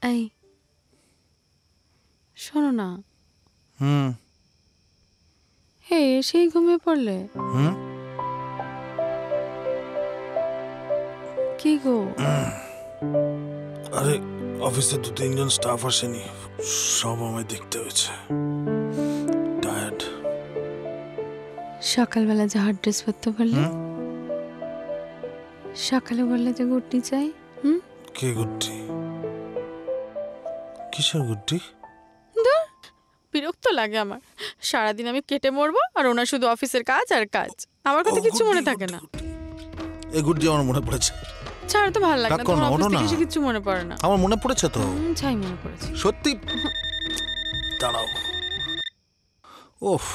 এই শোনো না। হে সেই ঘুমিয়ে পড়লে? কি গো? আরে অফিসে 2-3 জন স্টাফ আসেনি, সব আমায় দেখতে হয়েছে। টায়ার্ড। সকালবেলা যে হট ড্রেস পরতে বললে, সকালে বললে যে গুড্ডি চাই। কে গুড্ডি? কিসের গুড্ডি? বিরক্ত লাগে আমার। সারাদিন আমি কেটে মরবো আর ওনার শুধু অফিসের কাজ আর কাজ। আমার কথা কিছু মনে থাকে না। এই গুড্ডি আমার মনে পড়েছে। ছাড় তো ভালো লাগে না, তোমার অফিস থেকে কিছু মনে পড়ে না। আমার মনে পড়েছে তো। ছাই মনে পড়েছে সত্যি। দাঁড়াও। ওফ,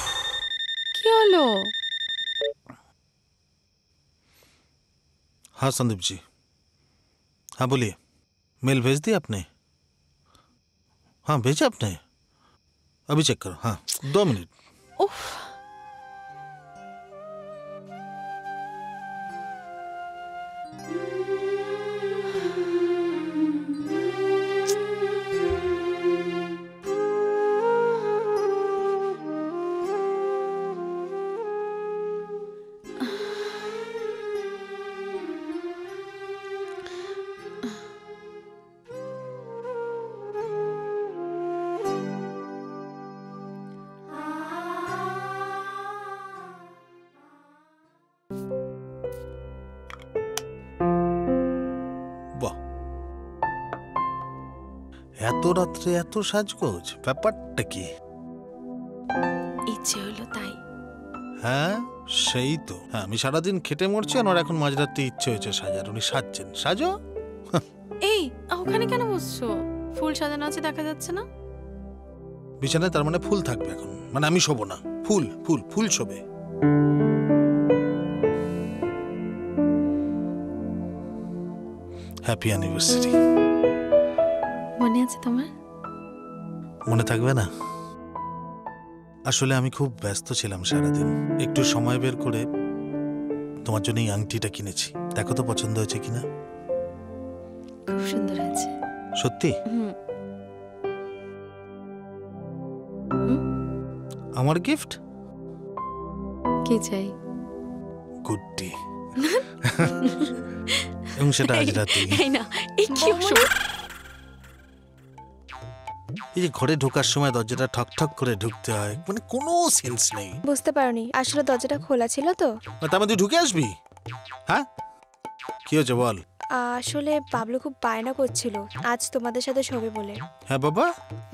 কি হলো? हाँ संदीप जी, हाँ बोलिए। मेल भेज दिया आपने? हाँ भेजा आपने? अभी चेक करो। हाँ 2 मिनट। उफ। এত রাত্রে এত সাজগোজ, ব্যাপারটা কি? ইচ্ছে হলো তাই। হ্যাঁ সেই তো। হ্যাঁ আমি সারাদিন খেটে মরছি আর এখন মাঝরাতে ইচ্ছে হয়েছে সাজার। উনি সাজছেন, সাজো। এই ওখানে কেন বসছো? ফুল সাজানো আছে দেখা যাচ্ছে না? বিছানায় তার মানে ফুল থাকবে এখন, মানে আমি শোবো না। ফুল ফুল ফুল শোবে। Happy anniversary. মনে আছে তোমার? মনে থাকবে না? আসলে আমি খুব ব্যস্ত ছিলাম সারাদিন। একটু সময় বের করে তোমার জন্য এই আংটিটা কিনেছি। দেখো তো পছন্দ হয়েছে কিনা। খুব সুন্দর হয়েছে। সত্যি? আমার গিফট? কি চাই? গুড্ডি। এবং সেটা আজ রাতেই। এই না, এই কি অসুবিধা? এই যে ঘরে ঢোকার সময় দরজাটা ঠক ঠক করে ঢুকতে হয়, মানে কোনো সেন্স নেই। বুঝতে পারোনি, আসলে দরজাটা খোলা ছিল তো। তার মধ্যে ঢুকে আসবি? হ্যাঁ কি হয়েছে বল। আসলে বাবলু খুব বায়না করছিল আজ তোমাদের সাথে শোবে বলে। হ্যাঁ বাবা।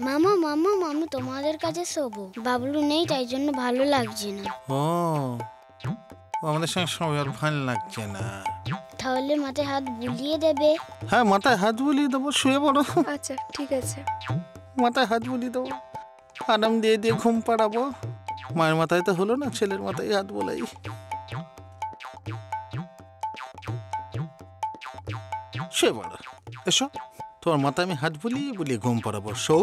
মামা মামা আমি তোমাদের কাছে শোবো। বাবলু নেই তাই জন্য ভালো লাগছে না। ও আমাদের সঙ্গে সবাই আর ভালো লাগছে না। তাহলে মাথায় হাত বুলিয়ে দেবে। হ্যাঁ মাথায় হাত বুলিয়ে দেবো, শুয়ে পড়ো। আচ্ছা ঠিক আছে। মাথায় হাত বুলিয়ে দেবো, আরাম দিয়ে দিয়ে ঘুম পাড়াবো। মায়ের মাথায় তো হলো না, ছেলের মাথায় হাত বোলাই। শুয়ে পড়ো, এসো। তোমার মাথায় আমি হাত বুলিয়ে বুলিয়ে ঘুম পাড়াবো। শো।